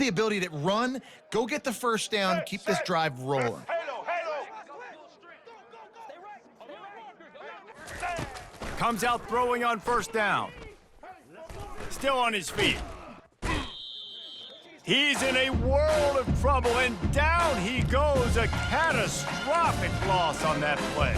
The ability to run, go get the first down, keep this drive rolling. Comes out throwing on first down. Still on his feet. He's in a world of trouble, and down he goes. A catastrophic loss on that play.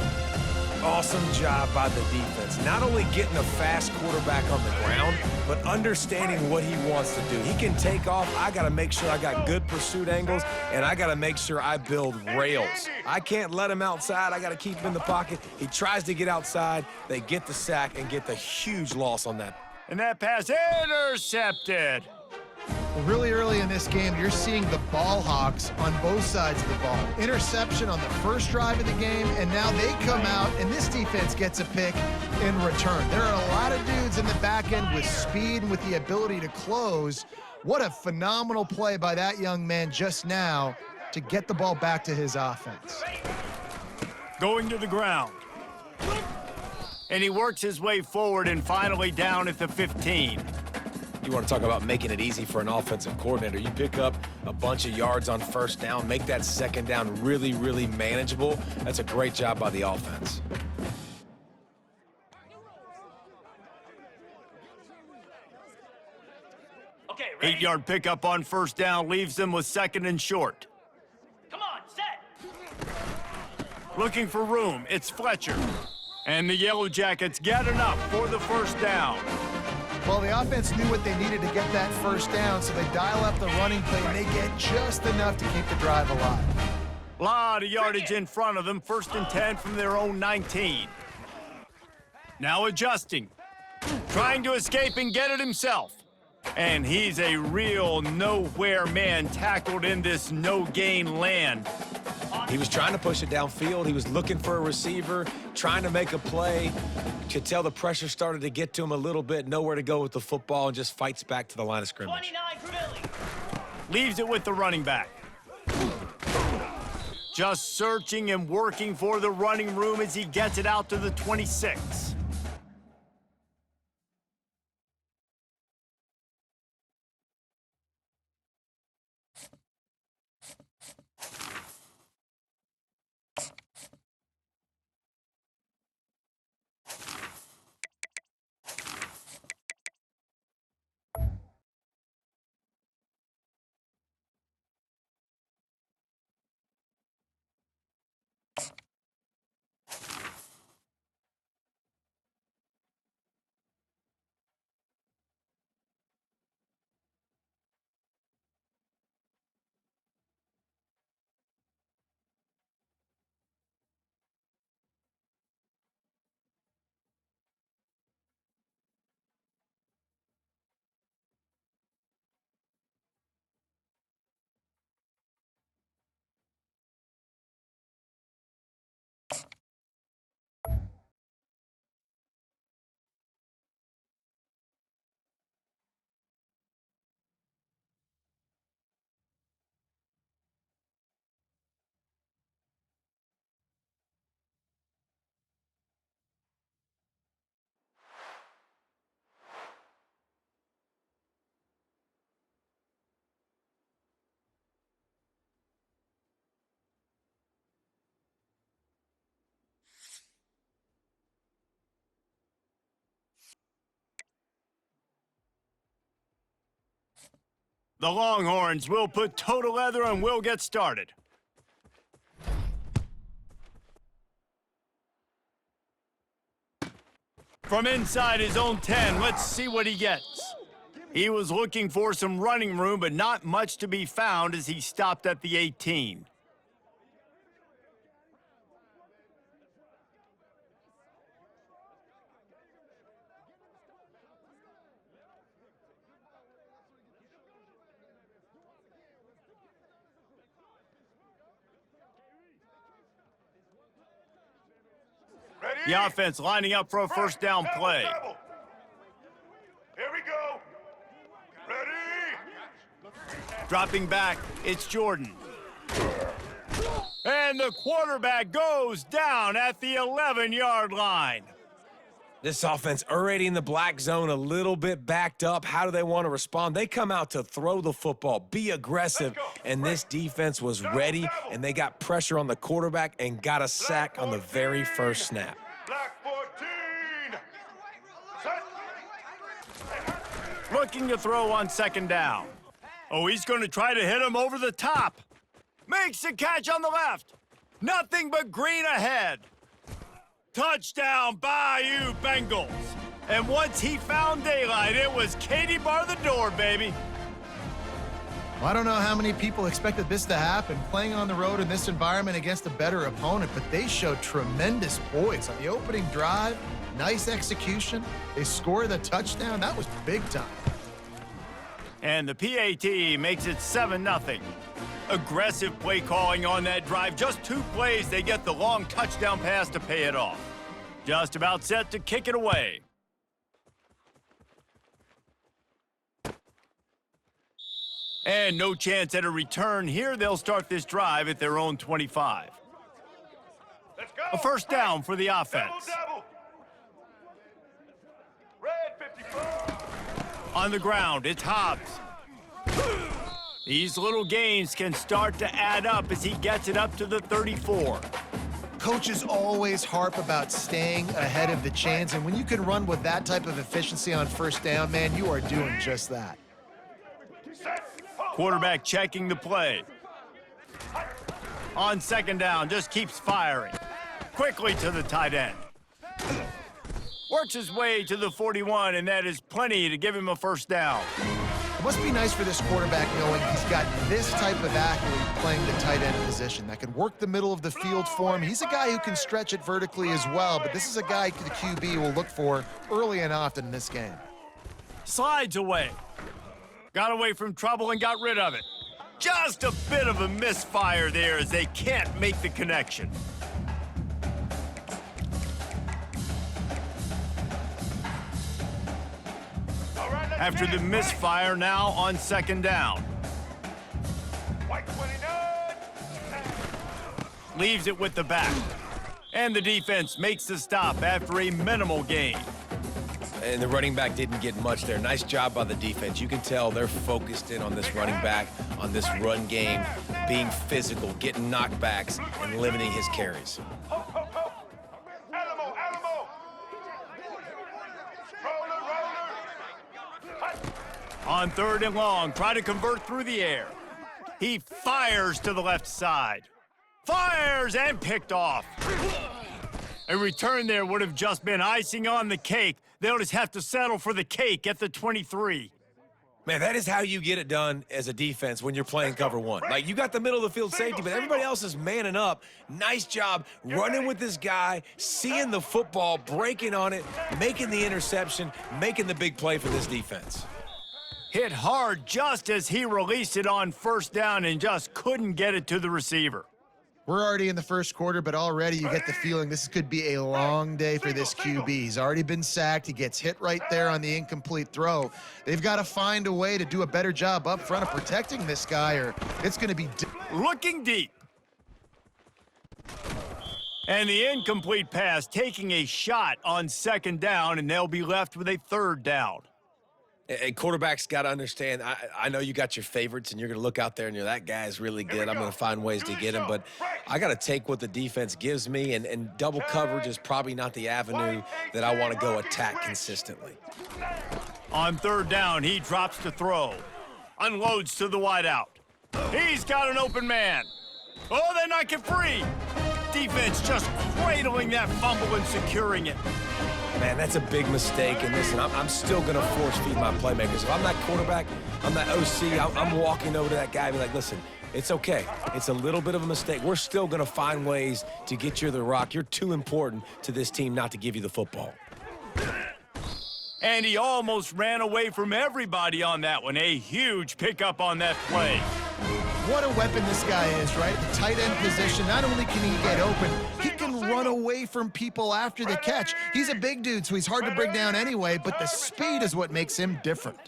Awesome job by the defense. Not only getting a fast quarterback on the ground, but understanding what he wants to do. He can take off. I got to make sure I got good pursuit angles, and I got to make sure I build rails. I can't let him outside. I got to keep him in the pocket. He tries to get outside. They get the sack and get the huge loss on that. And that pass intercepted. Well, really early in this game, you're seeing the ball hawks on both sides of the ball. Interception on the first drive of the game, and now they come out, and this defense gets a pick in return. There are a lot of dudes in the back end with speed and with the ability to close. What a phenomenal play by that young man just now to get the ball back to his offense. Going to the ground. And he works his way forward and finally down at the 15. You want to talk about making it easy for an offensive coordinator. You pick up a bunch of yards on first down, make that second down really, really manageable. That's a great job by the offense. Okay, 8-yard pickup on first down leaves them with second and short. Come on, set. Looking for room, it's Fletcher. And the Yellow Jackets get enough for the first down. Well, the offense knew what they needed to get that first down, so they dial up the running play, and they get just enough to keep the drive alive. A lot of yardage in front of them, 1st and 10 from their own 19. Now adjusting, trying to escape and get it himself. And he's a real nowhere man, tackled in this no-gain land. He was trying to push it downfield. He was looking for a receiver, trying to make a play. Could tell the pressure started to get to him a little bit, nowhere to go with the football, and just fights back to the line of scrimmage. 29, Crudelli. Leaves it with the running back. Just searching and working for the running room as he gets it out to the 26. The Longhorns will put toe to leather and will get started. From inside his own 10, let's see what he gets. He was looking for some running room, but not much to be found as he stopped at the 18. The offense lining up for a first down play. Here we go. Ready? Dropping back, it's Jordan. And the quarterback goes down at the 11-yard line. This offense already in the black zone, a little bit backed up. How do they want to respond? They come out to throw the football, be aggressive, and this defense was ready, and they got pressure on the quarterback and got a sack on the very first snap. Black 14. Set. Looking to throw on second down. Oh, he's going to try to hit him over the top. Makes the catch on the left. Nothing but green ahead. Touchdown, Bayou Bengals. And once he found daylight, it was Katie bar the door, baby. Well, I don't know how many people expected this to happen, playing on the road in this environment against a better opponent, but they showed tremendous poise on the opening drive. Nice execution. They score the touchdown. That was big time. And the PAT makes it 7-0. Aggressive play calling on that drive. Just 2 plays, they get the long touchdown pass to pay it off. Just about set to kick it away. And no chance at a return here. They'll start this drive at their own 25. Let's go. A first down for the offense. Double. Red 54. On the ground, it's Hobbs. These little gains can start to add up as he gets it up to the 34. Coaches always harp about staying ahead of the chains, and when you can run with that type of efficiency on first down, man, you are doing just that. Set. Quarterback checking the play. On second down, just keeps firing. Quickly to the tight end. Works his way to the 41, and that is plenty to give him a first down. It must be nice for this quarterback knowing he's got this type of athlete playing the tight end position that can work the middle of the field for him. He's a guy who can stretch it vertically as well, but this is a guy the QB will look for early and often in this game. Slides away. Got away from trouble and got rid of it. Just a bit of a misfire there as they can't make the connection. All right, let's After get the it. misfire, now on second down. White 29. Leaves it with the back. And the defense makes the stop after a minimal gain. And the running back didn't get much there. Nice job by the defense. You can tell they're focused in on this running back, on this run game, being physical, getting knockbacks, and limiting his carries. Ho, ho, ho. Alamo, Alamo. Roller, roller. Hut. On third and long, try to convert through the air. He fires to the left side. Fires and picked off. A return there would have just been icing on the cake. They'll just have to settle for the cake at the 23. Man, that is how you get it done as a defense when you're playing cover one. Like, you got the middle of the field safety, but everybody else is manning up. Nice job running with this guy, seeing the football, breaking on it, making the interception, making the big play for this defense. Hit hard just as he released it on first down and just couldn't get it to the receiver. We're already in the first quarter, but already you get the feeling this could be a long day for this QB. He's already been sacked. He gets hit right there on the incomplete throw. They've got to find a way to do a better job up front of protecting this guy, or it's going to be... Looking deep. And the incomplete pass taking a shot on second down, and they'll be left with a third down. And quarterbacks got to understand, I know you got your favorites, and you're going to look out there and you're, that guy's really good. I'm going to find ways to get him. But I got to take what the defense gives me, and double coverage is probably not the avenue that I want to go attack consistently. On third down, he drops to throw. Unloads to the wideout. He's got an open man. Oh, they knock it free. Defense just cradling that fumble and securing it. Man, that's a big mistake. And listen, I'm still going to force feed my playmakers. If I'm that quarterback, I'm that OC, I'm walking over to that guy and be like, listen, it's okay. It's a little bit of a mistake. We're still going to find ways to get you the rock. You're too important to this team not to give you the football. And he almost ran away from everybody on that one. A huge pickup on that play. What a weapon this guy is, right? The tight end position, not only can he get open, he can run away from people after the catch. He's a big dude, so he's hard to bring down anyway, but the speed is what makes him different.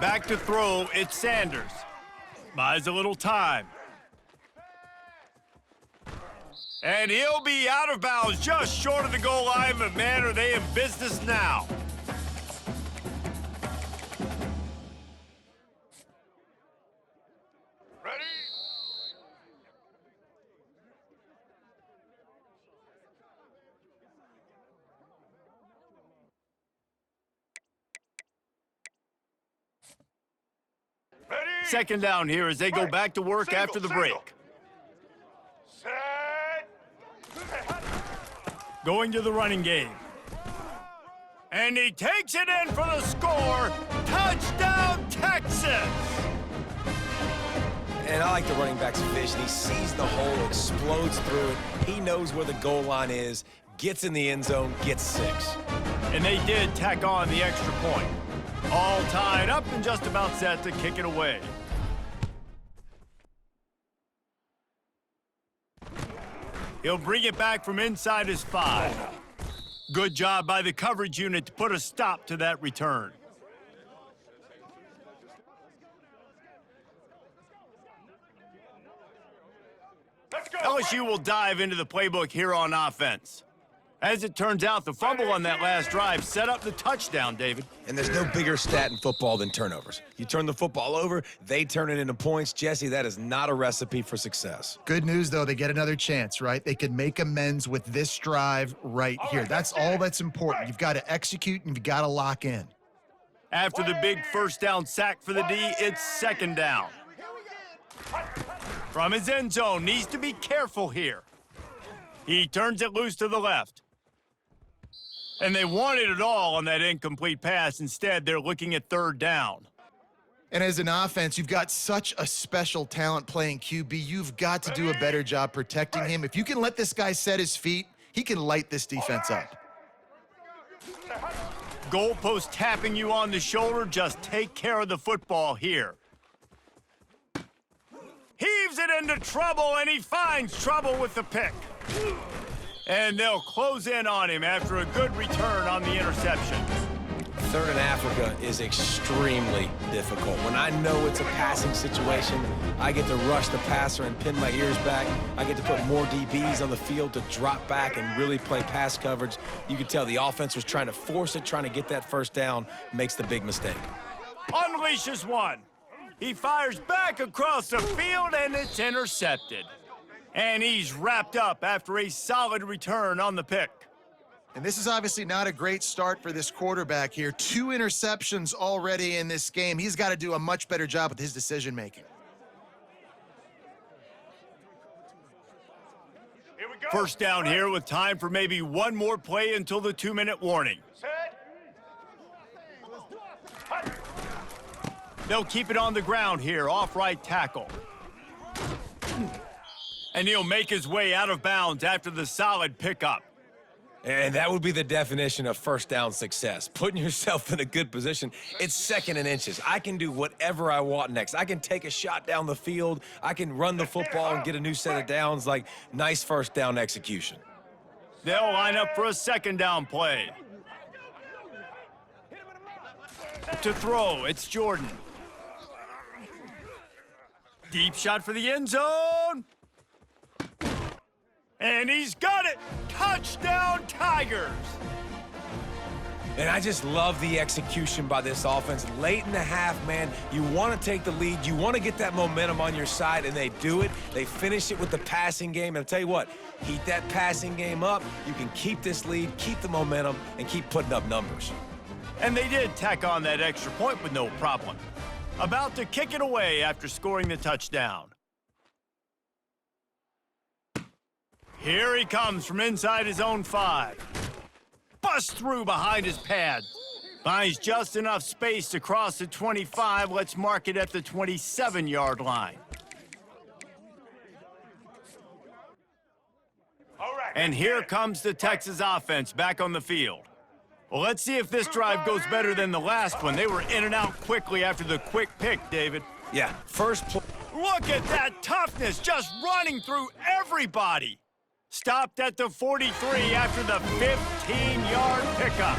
Back to throw, it's Sanders. Buys a little time. And he'll be out of bounds just short of the goal line, but man, are they in business now. Ready? Ready? Second down here as they go back to work Single, after the single. break. Set. Going to the running game. And he takes it in for the score. Touchdown, Texas! And I like the running back's vision. He sees the hole, explodes through it. He knows where the goal line is, gets in the end zone, gets 6. And they did tack on the extra point. All tied up and just about set to kick it away. He'll bring it back from inside his 5. Good job by the coverage unit to put a stop to that return. Let's go. LSU will dive into the playbook here on offense. As it turns out, the fumble on that last drive set up the touchdown, David. And there's no bigger stat in football than turnovers. You turn the football over, they turn it into points. Jesse, that is not a recipe for success. Good news, though, they get another chance, right? They can make amends with this drive right here. That's all that's important. You've got to execute and you've got to lock in. After the big first down sack for the D, it's second down. From his end zone, needs to be careful here. He turns it loose to the left. And they wanted it all on that incomplete pass. Instead, they're looking at third down. And as an offense, you've got such a special talent playing QB. You've got to do a better job protecting him. If you can let this guy set his feet, he can light this defense up. Goalpost tapping you on the shoulder. Just take care of the football here. Heaves it into trouble, and he finds trouble with the pick. And they'll close in on him after a good return on the interception. Third in Africa is extremely difficult. When I know it's a passing situation, I get to rush the passer and pin my ears back. I get to put more DBs on the field to drop back and really play pass coverage. You can tell the offense was trying to force it, trying to get that first down, makes the big mistake. Unleashes one. He fires back across the field, and it's intercepted. And he's wrapped up after a solid return on the pick. And this is obviously not a great start for this quarterback here. 2 interceptions already in this game. He's got to do a much better job with his decision-making. Here we go. First down here with time for maybe one more play until the 2-minute warning. Set. They'll keep it on the ground here, off right tackle. And he'll make his way out of bounds after the solid pickup. And that would be the definition of first down success, putting yourself in a good position. It's second and inches. I can do whatever I want next. I can take a shot down the field. I can run the football and get a new set of downs. Like, nice first down execution. They'll line up for a second down play. To throw, it's Jordan. Deep shot for the end zone. And he's got it! Touchdown, Tigers! And I just love the execution by this offense. Late in the half, man, you want to take the lead. You want to get that momentum on your side, and they do it. They finish it with the passing game. And I'll tell you what, heat that passing game up. You can keep this lead, keep the momentum, and keep putting up numbers. And they did tack on that extra point with no problem. About to kick it away after scoring the touchdown. Here he comes from inside his own 5. Busts through behind his pad. Finds just enough space to cross the 25. Let's mark it at the 27-yard line. All right. And here comes the Texas offense back on the field. Well, let's see if this drive goes better than the last one. They were in and out quickly after the quick pick, David. Yeah, first play. Look at that toughness, just running through everybody. Stopped at the 43 after the 15-yard pickup.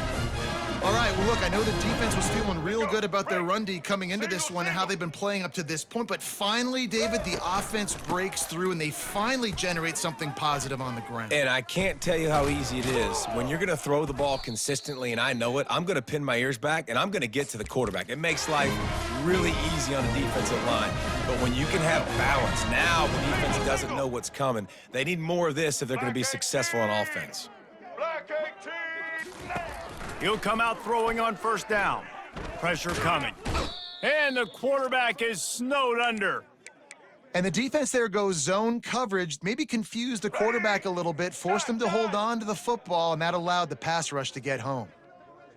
All right, well, look, I know the defense was feeling real good about their run D coming into this one and how they've been playing up to this point, but finally, David, the offense breaks through and they finally generate something positive on the ground. And I can't tell you how easy it is. When you're going to throw the ball consistently, and I know it, I'm going to pin my ears back, and I'm going to get to the quarterback. It makes life really easy on the defensive line. But when you can have balance, now the defense doesn't know what's coming. They need more of this if they're going to be successful on offense. Black 18. He'll come out throwing on first down. Pressure coming. And the quarterback is snowed under. And the defense there goes zone coverage, maybe confused the quarterback a little bit, forced him to hold on to the football, and that allowed the pass rush to get home.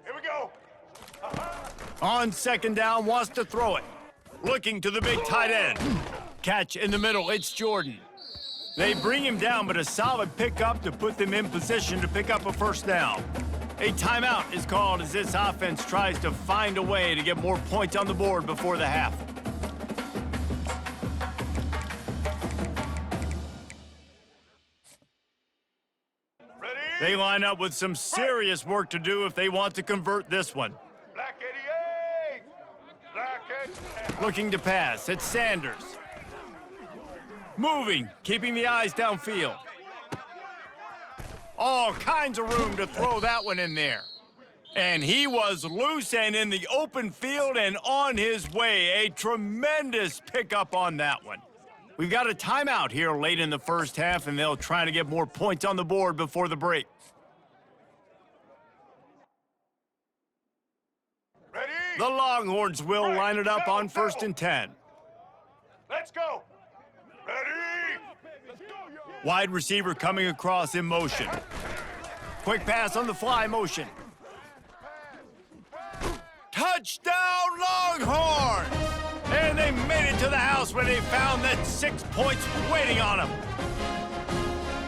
Here we go. On second down, wants to throw it. Looking to the big tight end. Catch in the middle, it's Jordan. They bring him down, but a solid pickup to put them in position to pick up a first down. A timeout is called as this offense tries to find a way to get more points on the board before the half. Ready? They line up with some serious work to do if they want to convert this one. Black 88. Black 88. Looking to pass, it's Sanders. Moving, keeping the eyes downfield. All kinds of room to throw that one in there. And he was loose and in the open field and on his way. A tremendous pickup on that one. We've got a timeout here late in the first half, and they'll try to get more points on the board before the break. Ready? The Longhorns will line it up on 1st and 10. Let's go. Ready? Wide receiver coming across in motion. Quick pass on the fly motion. Touchdown Longhorns! And they made it to the house where they found that 6 points waiting on them.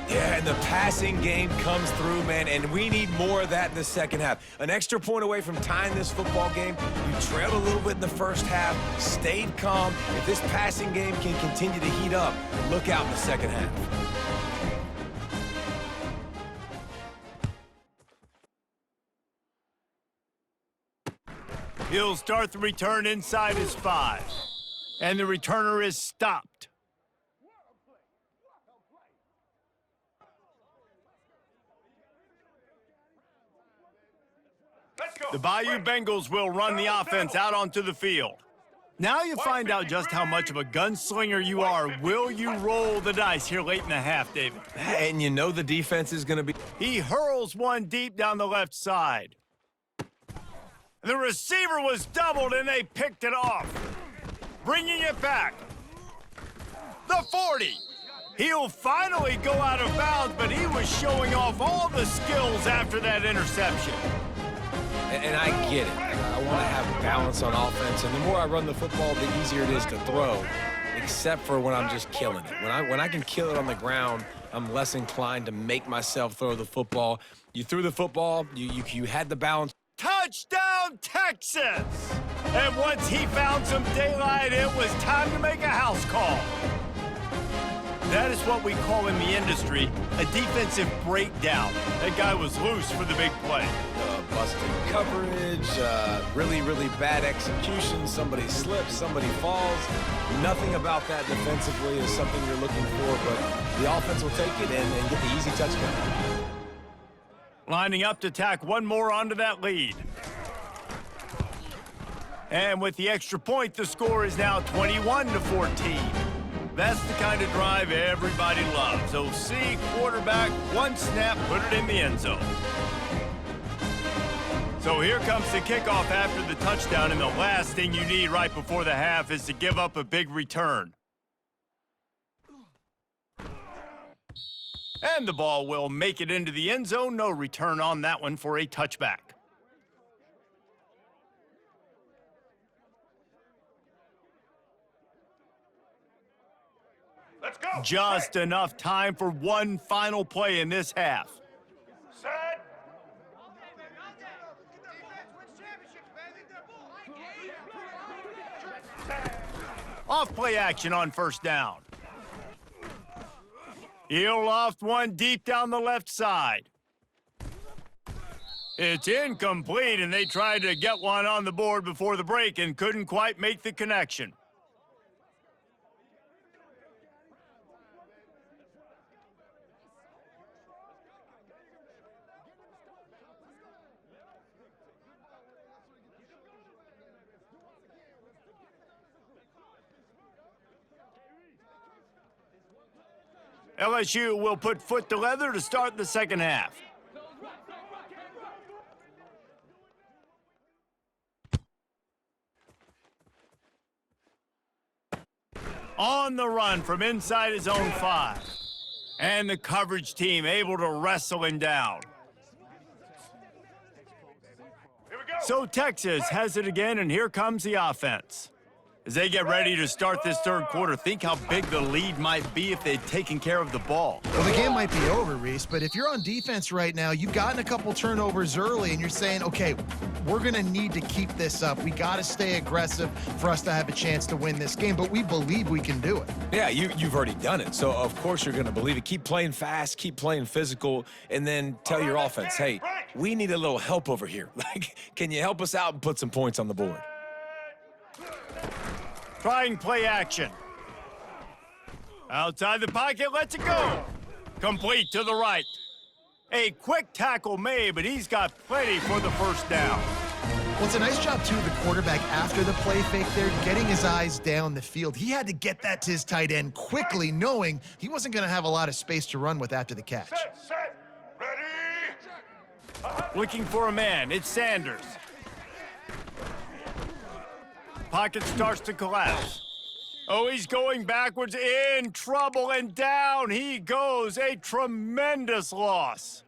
Yeah, and the passing game comes through, man, and we need more of that in the second half. An extra point away from tying this football game. You trailed a little bit in the first half, stayed calm. If this passing game can continue to heat up, look out in the second half. He'll start the return inside his 5. And the returner is stopped. Let's go. The Bayou Bengals will run the offense out onto the field. Now you find out just how much of a gunslinger you are. Will you roll the dice here late in the half, David? And you know the defense is going to be... He hurls one deep down the left side. The receiver was doubled, and they picked it off. Bringing it back. The 40. He'll finally go out of bounds, but he was showing off all the skills after that interception. And I get it. I want to have balance on offense, and the more I run the football, the easier it is to throw, except for when I'm just killing it. When I can kill it on the ground, I'm less inclined to make myself throw the football. You threw the football, you had the balance. Touchdown, Texas! And once he found some daylight, it was time to make a house call. That is what we call in the industry a defensive breakdown. That guy was loose for the big play. Busted coverage, really, really bad execution. Somebody slips, somebody falls. Nothing about that defensively is something you're looking for, but the offense will take it and get the easy touchdown. Lining up to tack one more onto that lead. And with the extra point, the score is now 21-14. That's the kind of drive everybody loves. OC, quarterback, one snap, put it in the end zone. So here comes the kickoff after the touchdown, and the last thing you need right before the half is to give up a big return. And the ball will make it into the end zone. No return on that one for a touchback. Let's go. Just enough time for one final play in this half. Set. Off play action on first down. He'll loft one deep down the left side. It's incomplete, and they tried to get one on the board before the break and couldn't quite make the connection. LSU will put foot to leather to start the second half. On the run from inside his own 5. And the coverage team able to wrestle him down. Here we go. So Texas has it again, and here comes the offense. As they get ready to start this third quarter, think how big the lead might be if they'd taken care of the ball. Well, the game might be over, Reese, but if you're on defense right now, you've gotten a couple turnovers early, and you're saying, okay, we're going to need to keep this up. We got to stay aggressive for us to have a chance to win this game, but we believe we can do it. Yeah, you've already done it, so of course you're going to believe it. Keep playing fast, keep playing physical, and then tell your offense, hey, we need a little help over here. Like, can you help us out and put some points on the board? Trying play action. Outside the pocket, lets it go. Complete to the right. A quick tackle made, but he's got plenty for the first down. Well, it's a nice job, too, the quarterback after the play fake there, getting his eyes down the field. He had to get that to his tight end quickly, knowing he wasn't going to have a lot of space to run with after the catch. Set. Ready. Looking for a man, it's Sanders. Pocket starts to collapse. Oh, he's going backwards, in trouble, and down he goes. A tremendous loss.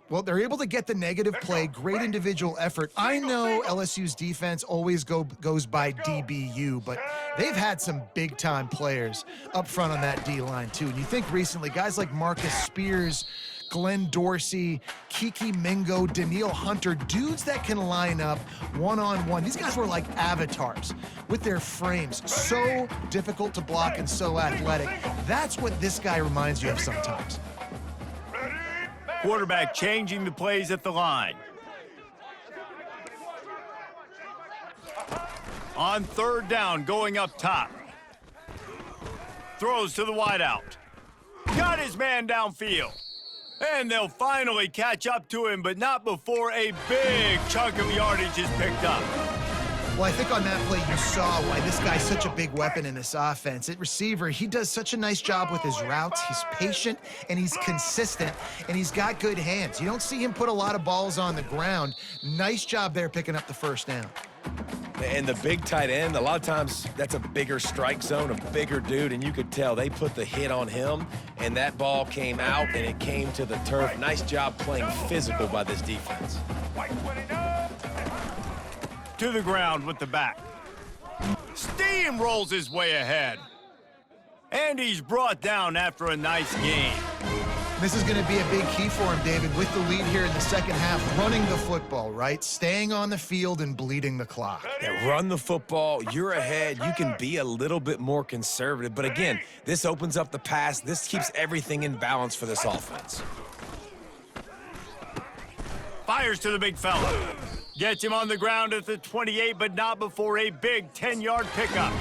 Well, they're able to get the negative play, great individual effort. I know LSU's defense always goes by DBU, but they've had some big-time players up front on that D-line, too. And you think recently, guys like Marcus Spears, Glenn Dorsey, Kiki Mingo, Daniil Hunter, dudes that can line up one-on-one. These guys were like avatars with their frames. So difficult to block and so athletic. That's what this guy reminds you of sometimes. Quarterback changing the plays at the line. On third down, going up top. Throws to the wideout. Got his man downfield. And they'll finally catch up to him, but not before a big chunk of yardage is picked up. Well, I think on that play you saw why this guy's such a big weapon in this offense. At receiver, he does such a nice job with his routes. He's patient, and he's consistent, and he's got good hands. You don't see him put a lot of balls on the ground. Nice job there picking up the first down. And the big tight end, a lot of times that's a bigger strike zone, a bigger dude, and you could tell they put the hit on him, and that ball came out, and it came to the turf. Nice job playing physical by this defense. To the ground with the back. Steamrolls his way ahead. And he's brought down after a nice game. This is going to be a big key for him, David, with the lead here in the second half, running the football, right? Staying on the field and bleeding the clock. Yeah, run the football. You're ahead. You can be a little bit more conservative. But again, this opens up the pass. This keeps everything in balance for this offense. Fires to the big fella. Gets him on the ground at the 28, but not before a big 10-yard pickup.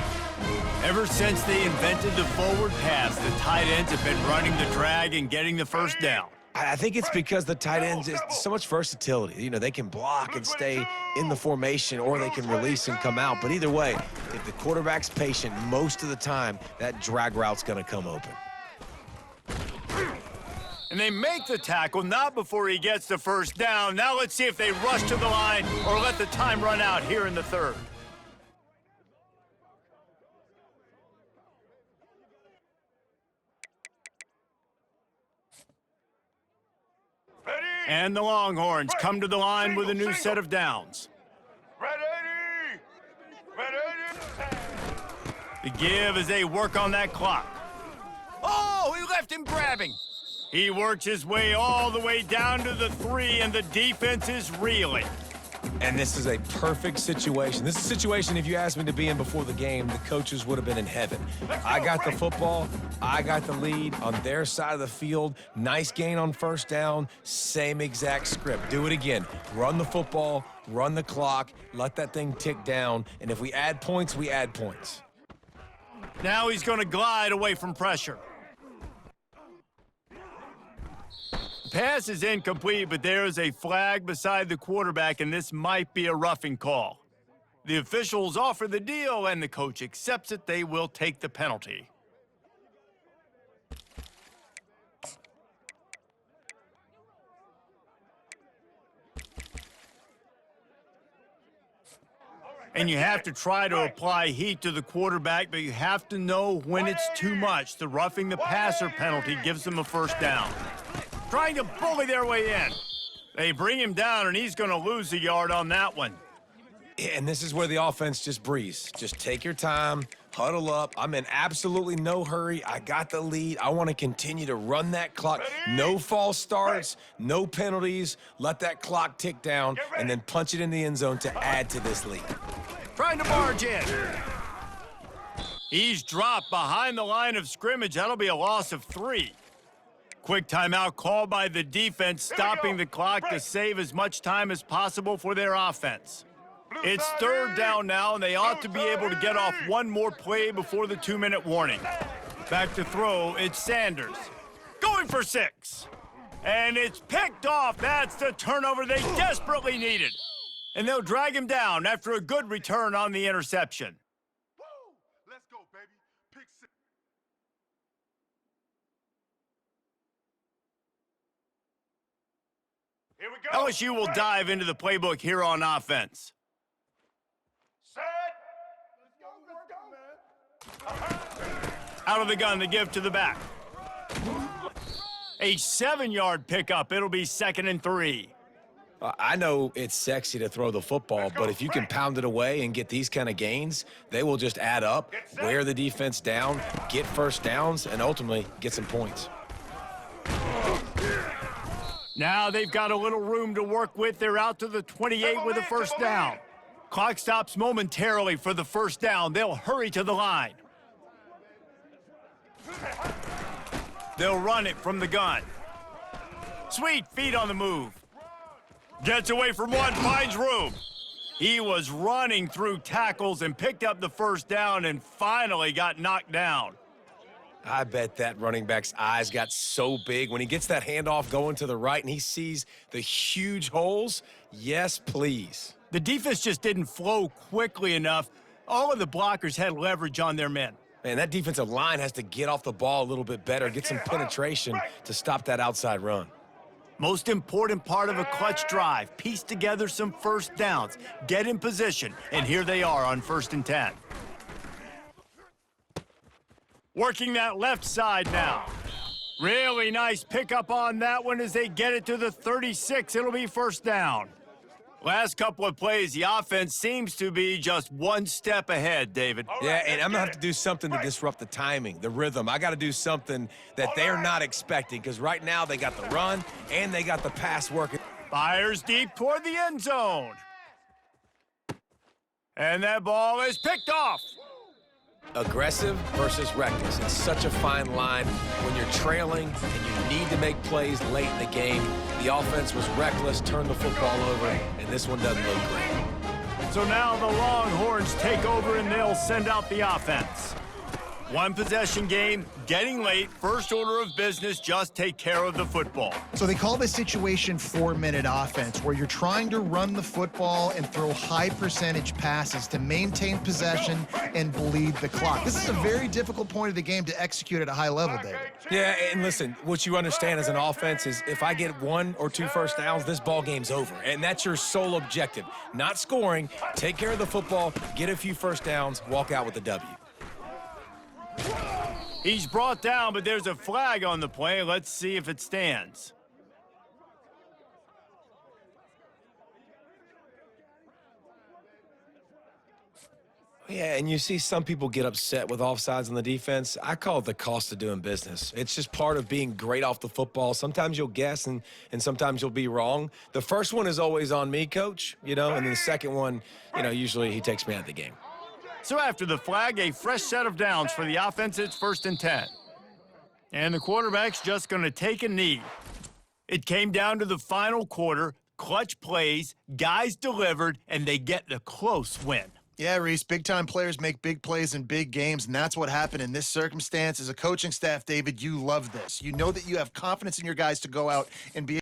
Ever since they invented the forward pass, the tight ends have been running the drag and getting the first down. I think it's because the tight ends, is so much versatility. You know, they can block and stay in the formation, or they can release and come out. But either way, if the quarterback's patient, most of the time, that drag route's going to come open. And they make the tackle, not before he gets the first down. Now let's see if they rush to the line or let the time run out here in the third. And the Longhorns come to the line with a new set of downs. The give as they work on that clock. Oh, he left him grabbing. He works his way all the way down to the 3, and the defense is reeling. And this is a perfect situation. This is a situation, if you asked me to be in before the game, the coaches would have been in heaven. I got the football. I got the lead on their side of the field. Nice gain on first down. Same exact script. Do it again. Run the football, run the clock, let that thing tick down. And if we add points, we add points. Now he's going to glide away from pressure. Pass is incomplete, but there is a flag beside the quarterback, and this might be a roughing call. The officials offer the deal, and the coach accepts it. They will take the penalty. And you have to try to apply heat to the quarterback, but you have to know when it's too much. The roughing the passer penalty gives them a first down. Trying to bully their way in. They bring him down, and he's going to lose a yard on that one. And this is where the offense just breathes. Just take your time, huddle up. I'm in absolutely no hurry. I got the lead. I want to continue to run that clock. No false starts, no penalties. Let that clock tick down, and then punch it in the end zone to add to this lead. Trying to barge in. He's dropped behind the line of scrimmage. That'll be a loss of 3. Quick timeout called by the defense, stopping the clock to save as much time as possible for their offense. It's third down now, and they ought to be able to get off one more play before the 2-minute warning. Back to throw, it's Sanders. Going for 6. And it's picked off. That's the turnover they desperately needed. And they'll drag him down after a good return on the interception. Let's go, baby. Pick 6. Here we go. LSU will dive into the playbook here on offense. Set. Let's go, man. Out of the gun, the give to the back. A 7-yard pickup. It'll be 2nd and 3. I know it's sexy to throw the football, but if you can pound it away and get these kind of gains, they will just add up, wear the defense down, get first downs, and ultimately get some points. Now they've got a little room to work with. They're out to the 28 with a first down. Clock stops momentarily for the first down. They'll hurry to the line. They'll run it from the gun. Sweet feet on the move. Gets away from one, finds room. He was running through tackles and picked up the first down and finally got knocked down. I bet that running back's eyes got so big when he gets that handoff going to the right and he sees the huge holes. Yes, please. The defense just didn't flow quickly enough. All of the blockers had leverage on their men. Man, that defensive line has to get off the ball a little bit better, get some penetration to stop that outside run. Most important part of a clutch drive, piece together some first downs, get in position, and here they are on 1st and 10. Working that left side now. Really nice pickup on that one as they get it to the 36. It'll be first down. Last couple of plays, the offense seems to be just one step ahead, David. Yeah, and I'm going to have to do something to disrupt the timing, the rhythm. I got to do something that they're not expecting because right now they got the run and they got the pass working. Fires deep toward the end zone. And that ball is picked off. Aggressive versus reckless. It's such a fine line when you're trailing and you need to make plays late in the game. The offense was reckless, turned the football over, and this one doesn't look great. So now the Longhorns take over and they'll send out the offense. One possession game, getting late, first order of business, just take care of the football. So they call this situation 4-minute offense, where you're trying to run the football and throw high percentage passes to maintain possession and bleed the clock. This is a very difficult point of the game to execute at a high level, David. Yeah, and listen, what you understand as an offense is if I get 1 or 2 first downs, this ball game's over. And that's your sole objective. Not scoring, take care of the football, get a few first downs, walk out with a W. He's brought down, but there's a flag on the play. Let's see if it stands. Yeah, and you see some people get upset with offsides on the defense. I call it the cost of doing business. It's just part of being great off the football. Sometimes you'll guess and sometimes you'll be wrong. The first one is always on me, coach, and then the second one, usually he takes me out of the game. So after the flag, a fresh set of downs for the offense. It's 1st and 10. And the quarterback's just going to take a knee. It came down to the final quarter, clutch plays, guys delivered, and they get the close win. Yeah, Reese, big-time players make big plays in big games, and that's what happened in this circumstance. As a coaching staff, David, you love this. You know that you have confidence in your guys to go out and be